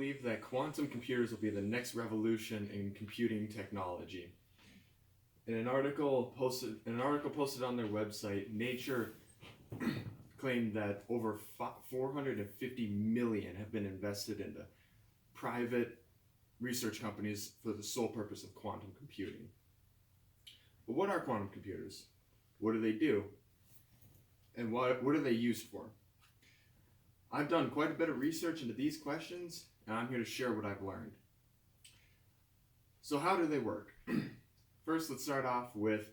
believe that quantum computers will be the next revolution in computing technology. In an article posted on their website, Nature claimed that over 450 million have been invested into private research companies for the sole purpose of quantum computing. But what are quantum computers? What do they do? And what are they used for? I've done quite a bit of research into these questions, and I'm here to share what I've learned. So how do they work? First, let's start off with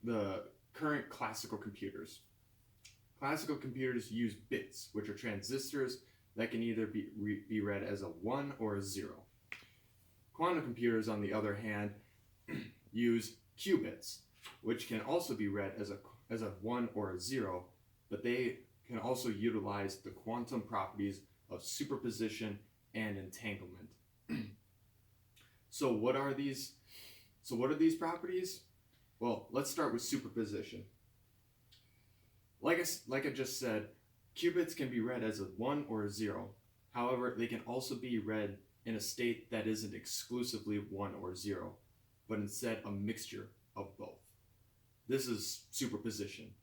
the current classical computers. Classical computers use bits, which are transistors that can either be read as a 1 or a 0. Quantum computers, on the other hand, use qubits, which can also be read as a 1 or a 0, but they can also utilize the quantum properties of superposition and entanglement. So what are these properties? Well, let's start with superposition. Like I just said, qubits can be read as a 1 or a 0. However, they can also be read in a state that isn't exclusively 1 or 0, but instead a mixture of both. This is superposition.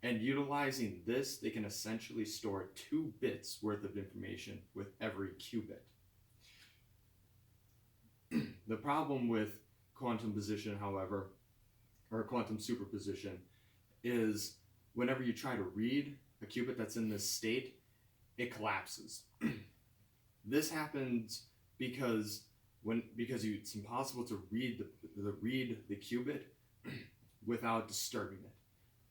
And utilizing this, they can essentially store 2 bits worth of information with every qubit. The problem with quantum position, however, or quantum superposition, is whenever you try to read a qubit that's in this state, it collapses. This happens because it's impossible to read the qubit without disturbing it.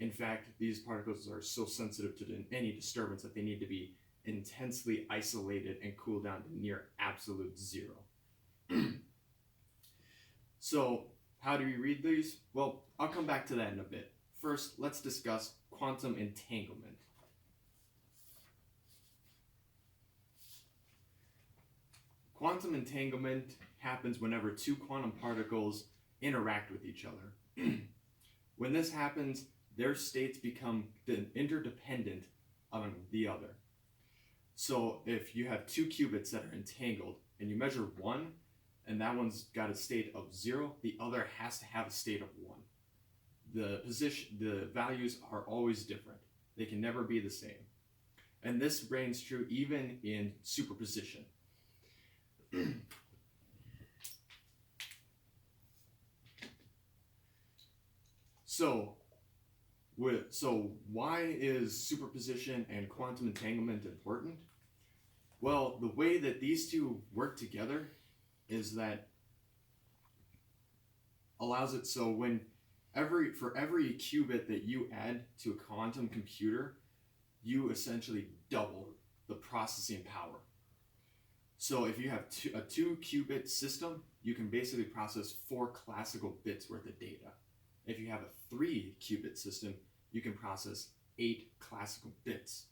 In fact, these particles are so sensitive to any disturbance that they need to be intensely isolated and cooled down to near absolute 0. So, how do we read these? Well, I'll come back to that in a bit. First, let's discuss quantum entanglement. Quantum entanglement happens whenever 2 quantum particles interact with each other. When this happens, their states become interdependent on the other. So if you have 2 qubits that are entangled and you measure one and that one's got a state of 0, the other has to have a state of 1. The values are always different. They can never be the same. And this reigns true even in superposition. So why is superposition and quantum entanglement important? Well, the way that these two work together is that allows it so for every qubit that you add to a quantum computer, you essentially double the processing power. So if you have a 2 qubit system, you can basically process 4 classical bits worth of data. If you have a 3 qubit system, you can process 8 classical bits.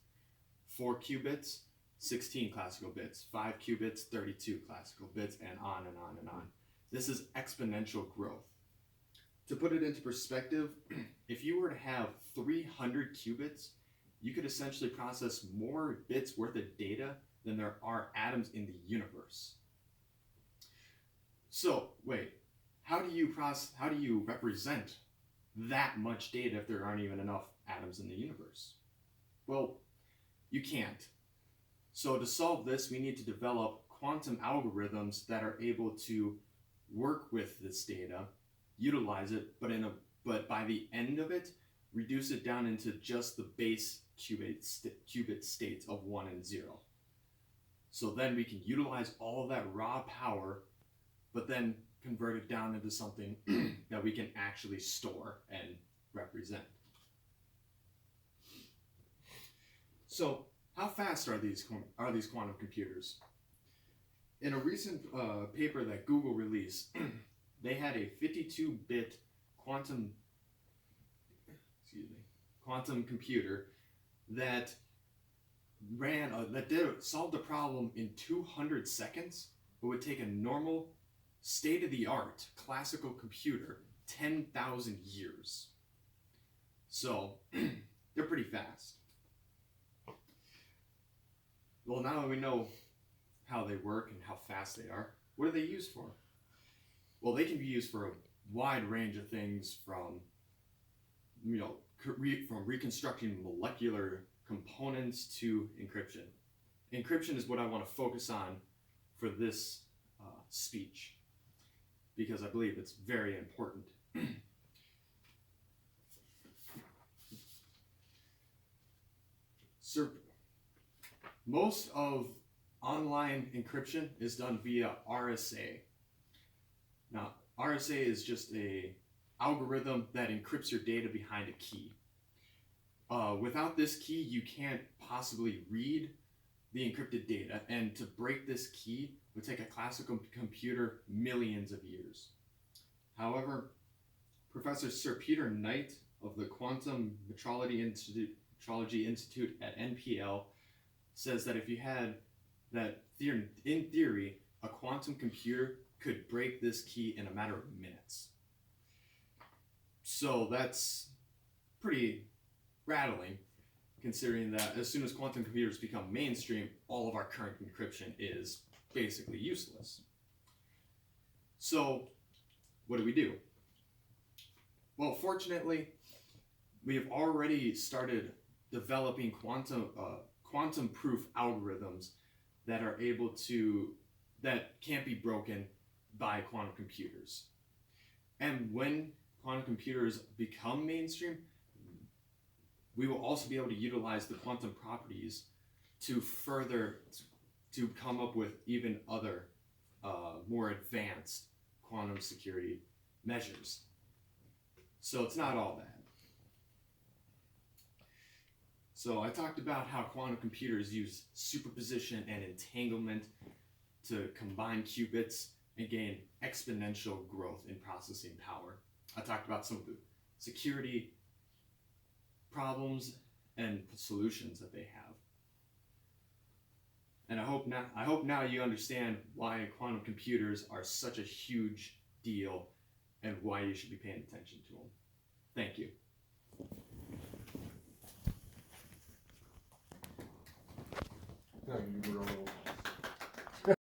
4 qubits, 16 classical bits. 5 qubits, 32 classical bits, and on and on and on. This is exponential growth. To put it into perspective, if you were to have 300 qubits, you could essentially process more bits worth of data than there are atoms in the universe. So, wait, how do you represent that much data if there aren't even enough atoms in the universe? Well, you can't. So to solve this, we need to develop quantum algorithms that are able to work with this data, utilize it, but by the end of it, reduce it down into just the base qubit states of 1 and 0. So then we can utilize all of that raw power, but then convert it down into something that we can actually store and represent. So how fast are these quantum computers? In a recent paper that Google released, they had a 52-bit quantum computer that solved the problem in 200 seconds, but would take a normal state-of-the-art classical computer 10,000 years. So they're pretty fast. Well, now that we know how they work and how fast they are, what are they used for? Well, they can be used for a wide range of things, from from reconstructing molecular components to encryption. Encryption is what I want to focus on for this speech, because I believe it's very important. Most of online encryption is done via RSA. Now, RSA is just a algorithm that encrypts your data behind a key. Without this key, you can't possibly read the encrypted data, and to break this key would take a classical computer millions of years. However, Professor Sir Peter Knight of the Quantum Metrology Institute at NPL says that if you had that in theory, a quantum computer could break this key in a matter of minutes. So that's pretty rattling, considering that as soon as quantum computers become mainstream, all of our current encryption is basically useless. So what do? Well, fortunately, we have already started developing quantum proof algorithms that are that can't be broken by quantum computers. And when quantum computers become mainstream, we will also be able to utilize the quantum properties to come up with even other more advanced quantum security measures. So it's not all bad. So I talked about how quantum computers use superposition and entanglement to combine qubits and gain exponential growth in processing power. I talked about some of the security problems and solutions that they have. And I hope now you understand why quantum computers are such a huge deal and why you should be paying attention to them. Thank you.